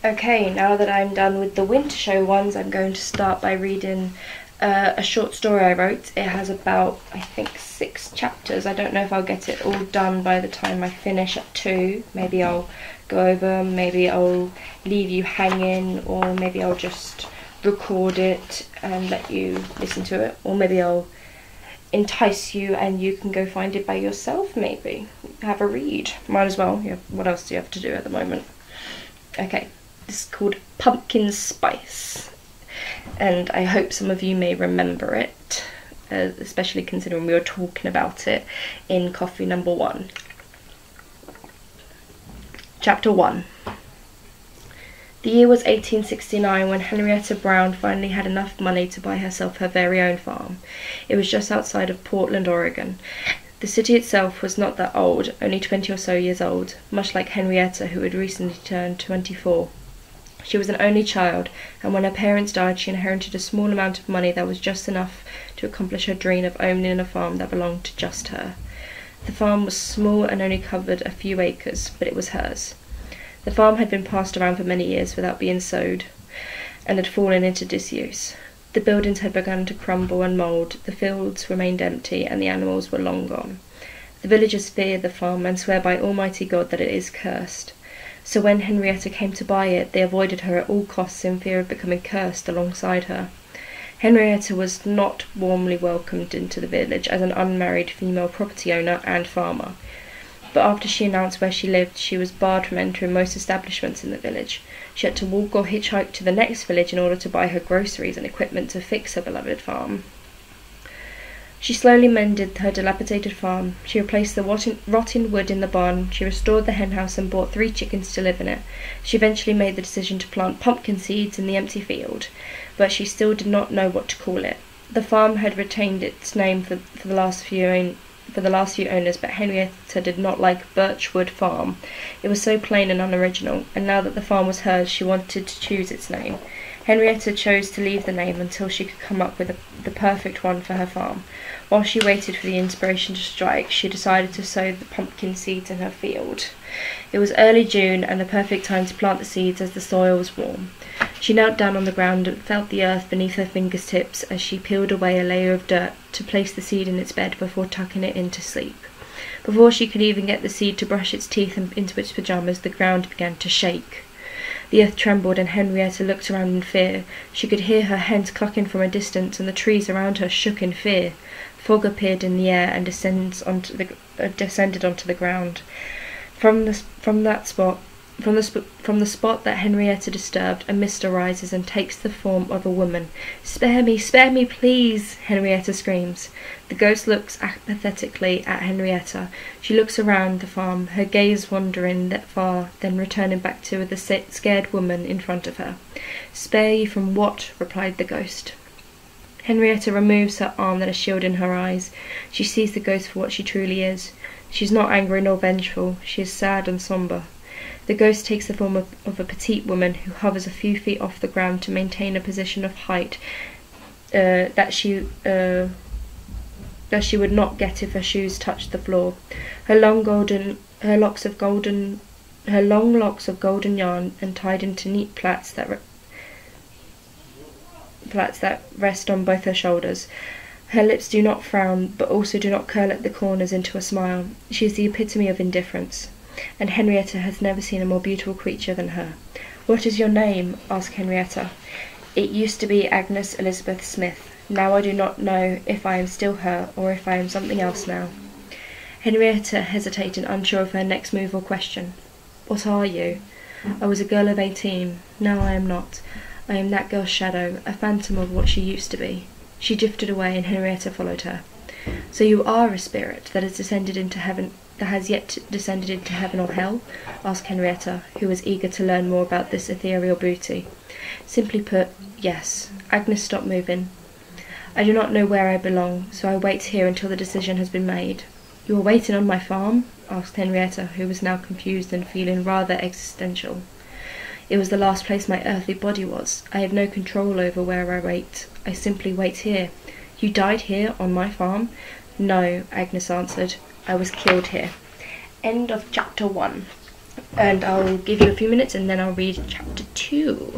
Okay, now that I'm done with the winter show ones, I'm going to start by reading a short story I wrote. It has about, I think, 6 chapters. I don't know if I'll get it all done by the time I finish at 2. Maybe I'll go over, maybe I'll leave you hanging, or maybe I'll just record it and let you listen to it, or maybe I'll entice you and you can go find it by yourself. Maybe have a read. Might as well. Yeah, what else do you have to do at the moment? Okay, this is called Pumpkin Spice, and I hope some of you may remember it, especially considering we were talking about it in coffee number 1. Chapter 1. The year was 1869 when Henrietta Brown finally had enough money to buy herself her very own farm. It was just outside of Portland, Oregon. The city itself was not that old, only 20 or so years old, much like Henrietta, who had recently turned 24. She was an only child, and when her parents died she inherited a small amount of money that was just enough to accomplish her dream of owning a farm that belonged to just her. The farm was small and only covered a few acres, but it was hers. The farm had been passed around for many years without being sowed, and had fallen into disuse. The buildings had begun to crumble and mould, the fields remained empty, and the animals were long gone. The villagers fear the farm and swear by Almighty God that it is cursed. So when Henrietta came to buy it, they avoided her at all costs in fear of becoming cursed alongside her. Henrietta was not warmly welcomed into the village as an unmarried female property owner and farmer. But after she announced where she lived, she was barred from entering most establishments in the village. She had to walk or hitchhike to the next village in order to buy her groceries and equipment to fix her beloved farm. She slowly mended her dilapidated farm. She replaced the rotting wood in the barn. She restored the henhouse and bought 3 chickens to live in it. She eventually made the decision to plant pumpkin seeds in the empty field, but she still did not know what to call it. The farm had retained its name for the last few owners, but Henrietta did not like Birchwood Farm. It was so plain and unoriginal, and now that the farm was hers, she wanted to choose its name. Henrietta chose to leave the name until she could come up with the perfect one for her farm. While she waited for the inspiration to strike, she decided to sow the pumpkin seeds in her field. It was early June, and the perfect time to plant the seeds as the soil was warm. She knelt down on the ground and felt the earth beneath her fingertips as she peeled away a layer of dirt to place the seed in its bed before tucking it in to sleep. Before she could even get the seed to brush its teeth into its pyjamas, the ground began to shake. The earth trembled, and Henrietta looked around in fear. She could hear her hens clucking from a distance, and the trees around her shook in fear. Fog appeared in the air and descended onto the ground. From the spot that Henrietta disturbed, a mist arises and takes the form of a woman. Spare me, please!" Henrietta screams. The ghost looks apathetically at Henrietta. She looks around the farm, her gaze wandering that far, then returning back to the scared woman in front of her. "Spare you from what?" replied the ghost. Henrietta removes her arm that is shielding her eyes. She sees the ghost for what she truly is. She is not angry nor vengeful. She is sad and sombre. The ghost takes the form of a petite woman who hovers a few feet off the ground to maintain a position of height that she would not get if her shoes touched the floor. Her long locks of golden yarn and tied into neat plaits that rest on both her shoulders. Her lips do not frown, but also do not curl at the corners into a smile. She is the epitome of indifference, and Henrietta has never seen a more beautiful creature than her. "What is your name?" asked Henrietta. "It used to be Agnes Elizabeth Smith. Now I do not know if I am still her, or if I am something else now." Henrietta hesitated, unsure of her next move or question. "What are you?" "I was a girl of 18. Now I am not. I am that girl's shadow, a phantom of what she used to be." She drifted away, and Henrietta followed her. "So you are a spirit that has yet descended into heaven or hell?" asked Henrietta, who was eager to learn more about this ethereal beauty. "Simply put, yes." Agnes stopped moving. "I do not know where I belong, so I wait here until the decision has been made." "You are waiting on my farm?" asked Henrietta, who was now confused and feeling rather existential. "It was the last place my earthly body was. I have no control over where I wait. I simply wait here." "You died here, on my farm?" "No," Agnes answered. "I was killed here." End of chapter 1. And I'll give you a few minutes and then I'll read chapter 2.